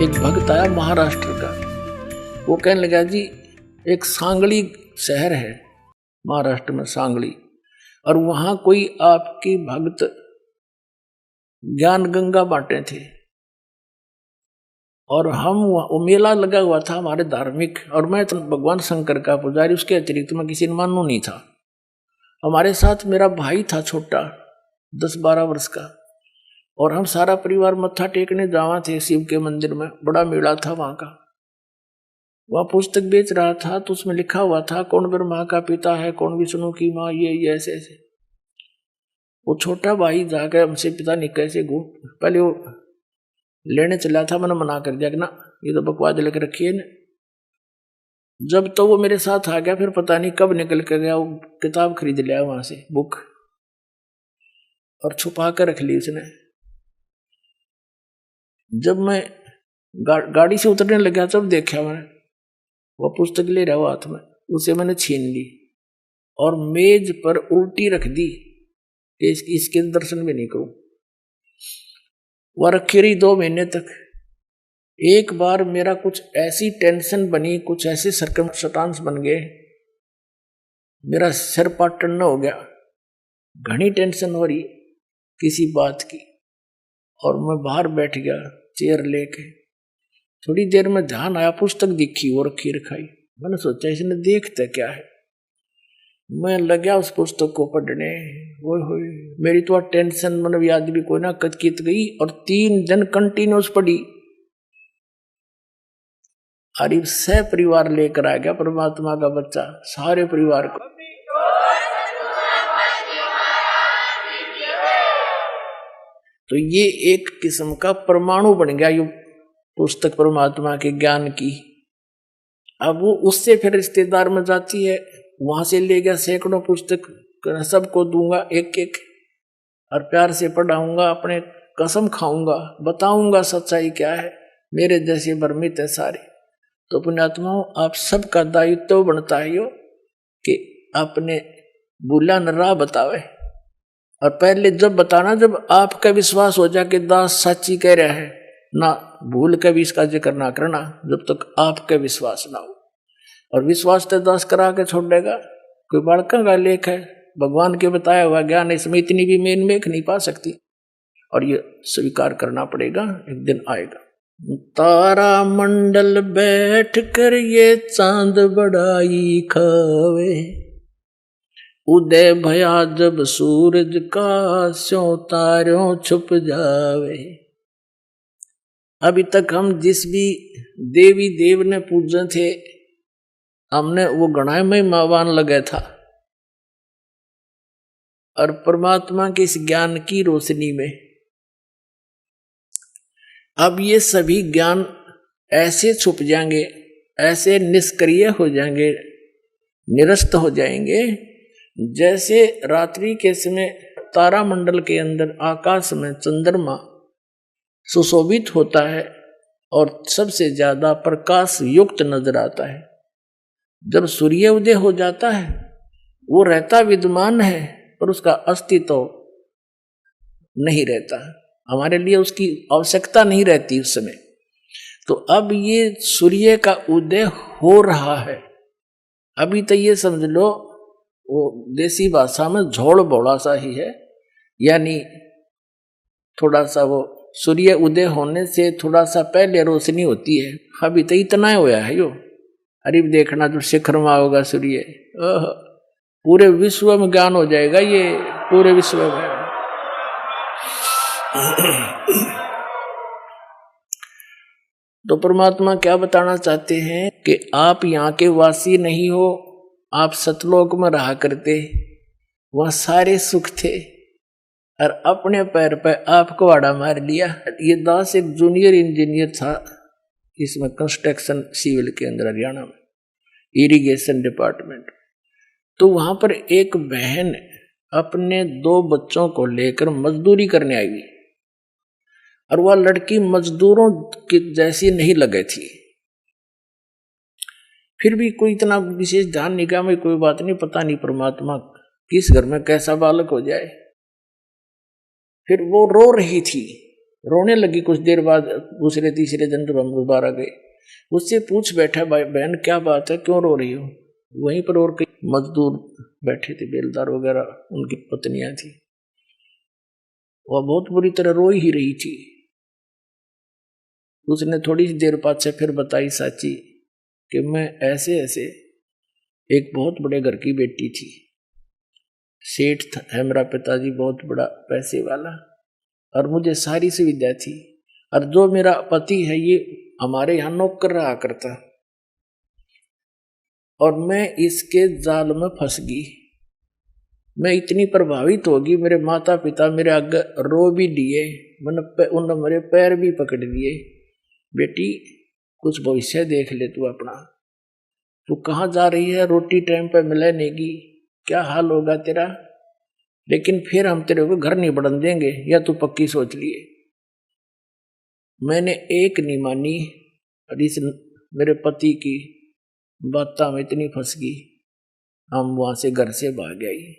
एक भक्त आया महाराष्ट्र का। वो कहने लगा जी एक सांगली शहर है महाराष्ट्र में, सांगली, और वहां कोई आपकी भक्त ज्ञान गंगा बांटे थे, और हम वो मेला लगा हुआ था हमारे धार्मिक, और मैं तो भगवान शंकर का पुजारी, उसके अतिरिक्त मैं किसी ने मानू नहीं था। हमारे साथ मेरा भाई था छोटा 10-12 वर्ष का, और हम सारा परिवार मत्था टेकने जावा थे शिव के मंदिर में। बड़ा मेला था वहां का। वह पुस्तक बेच रहा था तो उसमें लिखा हुआ था कौन ब्रह्मा का पिता है, कौन विष्णु की माँ, ये ऐसे ऐसे। वो छोटा भाई जाकर हमसे पिता नहीं कैसे पहले वो लेने चला था, मैंने मना कर दिया कि ना ये तो बकवास लेकर रखी है ना। जब तो वो मेरे साथ आ गया, फिर पता नहीं कब निकल कर गया, वो किताब खरीद लिया वहां से, बुक, और छुपा कर रख ली उसने। जब मैं गाड़ी से उतरने लगा तब देखा मैंने वो पुस्तक ले रहा हाथ में, उसे मैंने छीन ली और मेज पर उल्टी रख दी कि इसके दर्शन भी नहीं करूं। वह रखी रही 2 महीने तक। एक बार मेरा कुछ ऐसी टेंशन बनी, कुछ ऐसे सर्कमस्टांस बन गए, मेरा सिर पाटन हो गया, घनी टेंशन हो रही किसी बात की, और मैं बाहर बैठ गया चेयर लेके। थोड़ी देर में ध्यान आया, पुस्तक दिखी वो रखी रखाई। मैंने सोचा इसने देखता क्या है। मैं लगा उस पुस्तक को पढ़ने। वो मेरी तो टेंशन मतलब याद भी कोई ना कचकित गई, और 3 दिन कंटिन्यूस पढ़ी। और सह परिवार लेकर आ गया परमात्मा का बच्चा, सारे परिवार को। तो ये एक किस्म का परमाणु बन गया ये पुस्तक परमात्मा के ज्ञान की। अब वो उससे फिर रिश्तेदार में जाती है, वहां से ले गया सैकड़ों पुस्तक, सबको दूंगा एक एक, और प्यार से पढ़ाऊंगा, अपने कसम खाऊंगा, बताऊंगा सच्चाई क्या है। मेरे जैसे भ्रमित है सारे। तो पुण्यात्माओं, आप सबका दायित्व बनता है यो कि अपने भूला न राह बतावे। और पहले जब बताना, जब आपका विश्वास हो जाए कि दास सच्ची कह रहा है, ना भूल के भी इसका जिक्र ना करना जब तक आपका विश्वास ना हो। और विश्वास तो दास करा के छोड़ देगा। कोई बड़का का लेख है, भगवान के बताया हुआ ज्ञान, इसमें इतनी भी मेन मेख नहीं पा सकती, और ये स्वीकार करना पड़ेगा, एक दिन आएगा। तारा मंडल बैठ कर ये चांद बड़ाई खावे, उदय भया जब सूरज का स्यों तारों छुप जावे। अभी तक हम जिस भी देवी देव ने पूजे थे, हमने वो गणाय में मावान लगा था, और परमात्मा के इस ज्ञान की रोशनी में अब ये सभी ज्ञान ऐसे छुप जाएंगे, ऐसे निष्क्रिय हो जाएंगे, निरस्त हो जाएंगे, जैसे रात्रि के समय तारा मंडल के अंदर आकाश में चंद्रमा सुशोभित होता है और सबसे ज्यादा प्रकाश युक्त नजर आता है। जब सूर्य उदय हो जाता है, वो रहता विद्यमान है पर उसका अस्तित्व नहीं रहता, हमारे लिए उसकी आवश्यकता नहीं रहती उस समय। तो अब ये सूर्य का उदय हो रहा है। अभी तो ये समझ लो वो देसी भाषा में झोड़ बोड़ा सा ही है, यानी थोड़ा सा वो सूर्य उदय होने से थोड़ा सा पहले रोशनी होती है। अभी तो इतना होया है यो। अरे देखना जो शिखर में होगा सूर्य, पूरे विश्व में ज्ञान हो जाएगा, ये पूरे विश्व में। तो परमात्मा क्या बताना चाहते हैं कि आप यहाँ के वासी नहीं हो, आप सतलोक में रहा करते, वहां सारे सुख थे, और अपने पैर पर आप कुहाड़ा मार लिया। ये दास एक जूनियर इंजीनियर था इसमें, कंस्ट्रक्शन सिविल के अंदर, हरियाणा में इरिगेशन डिपार्टमेंट। तो वहां पर एक बहन अपने 2 बच्चों को लेकर मजदूरी करने आई हुई, और वह लड़की मजदूरों की जैसी नहीं लगे थी। फिर भी कोई इतना विशेष ध्यान नहीं, में कोई बात नहीं, पता नहीं परमात्मा किस घर में कैसा बालक हो जाए। फिर वो रो रही थी रोने लगी कुछ देर बाद। दूसरे तीसरे दिन जब हम दोबारा गए, उससे पूछ बैठा, भाई बहन क्या बात है, क्यों रो रही हो? वहीं पर और कई मजदूर बैठे थे, बेलदार वगैरह, उनकी पत्नियां थी, वह बहुत बुरी तरह रो ही रही थी। उसने थोड़ी सी देर बाद से फिर बताई साची कि मैं ऐसे ऐसे एक बहुत बड़े घर की बेटी थी, सेठ है मेरा पिताजी, बहुत बड़ा पैसे वाला, और मुझे सारी सुविधा थी, और जो मेरा पति है ये हमारे यहाँ नौकर रहा करता, और मैं इसके जाल में फंस गई। मैं इतनी प्रभावित होगी, मेरे माता पिता मेरे आगे रो भी दिए, उन्होंने मेरे पैर भी पकड़ लिए, बेटी कुछ भविष्य देख ले तू अपना, तू कहाँ जा रही है, रोटी टाइम पे मिले नहीं, क्या हाल होगा तेरा, लेकिन फिर हम तेरे को घर नहीं बढ़न देंगे, या तू पक्की सोच लिए। मैंने एक नहीं मानी, और इस मेरे पति की बात में इतनी फंस गई, हम वहां से घर से भाग गए।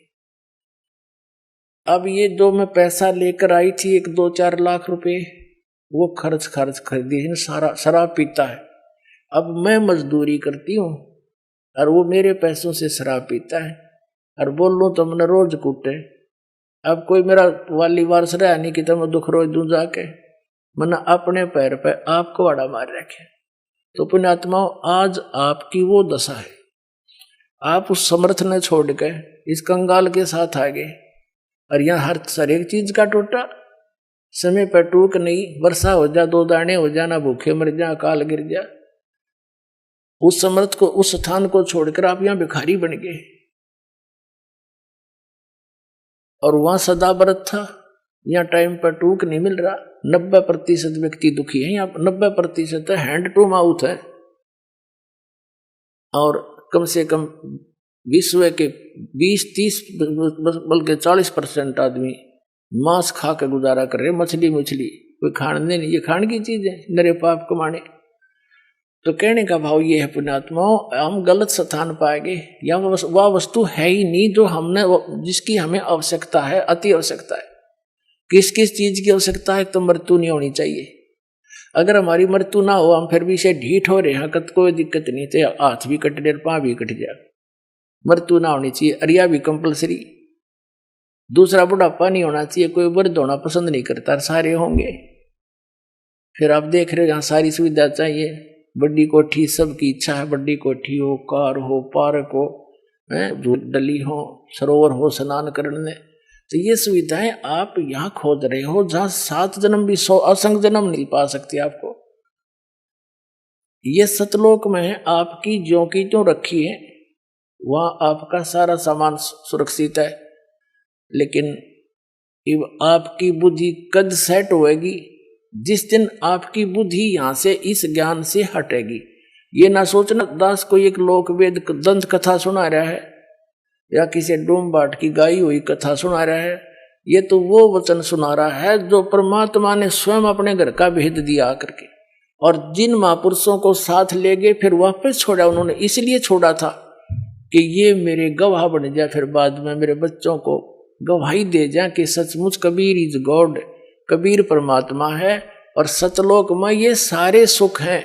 अब ये जो मैं पैसा लेकर आई थी 1-2-4 लाख रुपए, वो खर्च खरीदी, सारा शराब पीता है। अब मैं मजदूरी करती हूँ और वो मेरे पैसों से शराब पीता है, और बोल लूँ तो मैंने रोज कूटे। अब कोई मेरा वाली वारस रहा नहीं कि तो मैं दुख रोज दूं जाके, मैंने अपने पैर पे आपको आड़ा मार रखे। तो पुण्यात्माओं, आज आपकी वो दशा है, आप उस समर्थ ने छोड़ के इस कंगाल के साथ आ गए, और यहाँ हर एक चीज का टोटा, समय पर टूक नहीं, वर्षा हो जा 2 दाने हो जा, ना भूखे मर जा, अकाल गिर जा। उस समर्थ को, उस स्थान को छोड़कर आप यहाँ भिखारी बन गए, और वहां सदा व्रत था, यहाँ टाइम पर टूक नहीं मिल रहा। 90% व्यक्ति दुखी है, यहाँ 90% हैंड टू माउथ है, और कम से कम विश्व के 20-30 बल्कि 40% आदमी मांस खा के गुजारा कर रहे, मछली कोई खाने नहीं, ये खाने की चीज है, नरे पाप कमाने। तो कहने का भाव ये है पुण्यात्माओं, हम गलत स्थान पाएंगे, या वह वस्तु है ही नहीं जो जिसकी हमें आवश्यकता है, अति आवश्यकता है। किस चीज की आवश्यकता है? तो मृत्यु नहीं होनी चाहिए। अगर हमारी मृत्यु ना हो, हम फिर भी से ढीठ हो रहे हैं, कोई दिक्कत नहीं, तो हाथ भी कट जाए, पाँव भी कट जाए, मृत्यु ना होनी चाहिए। अरिया भी कंपलसरी। दूसरा, बुढ़ापा नहीं होना चाहिए, कोई वृद्ध होना पसंद नहीं करता, सारे होंगे। फिर आप देख रहे हो यहाँ सारी सुविधा चाहिए, बड़ी कोठी, सबकी इच्छा है बड़ी कोठी हो, कार हो, पार्क हो, डली हो, सरोवर हो स्नान करने। तो ये सुविधाएं आप यहाँ खोज रहे हो, जहां 7 जन्म भी 100 असंग जन्म नहीं पा सकते आपको। ये सतलोक में है, आपकी ज्यों की त्यों रखी है, वहां आपका सारा सामान सुरक्षित है। लेकिन आपकी बुद्धि कद सेट होएगी जिस दिन आपकी बुद्धि यहां से इस ज्ञान से हटेगी। ये ना सोचना दास कोई एक लोक वेद दंत कथा सुना रहा है, या किसी डूम बाट की गाई हुई कथा सुना रहा है। ये तो वो वचन सुना रहा है जो परमात्मा ने स्वयं अपने घर का भेद दिया करके, और जिन महापुरुषों को साथ ले गए फिर वापस छोड़ा, उन्होंने इसलिए छोड़ा था कि ये मेरे गवाह बन जाए, फिर बाद में मेरे बच्चों को गवाही दे जाए कि सचमुच कबीर इज गॉड, कबीर परमात्मा है, और सतलोक में ये सारे सुख हैं।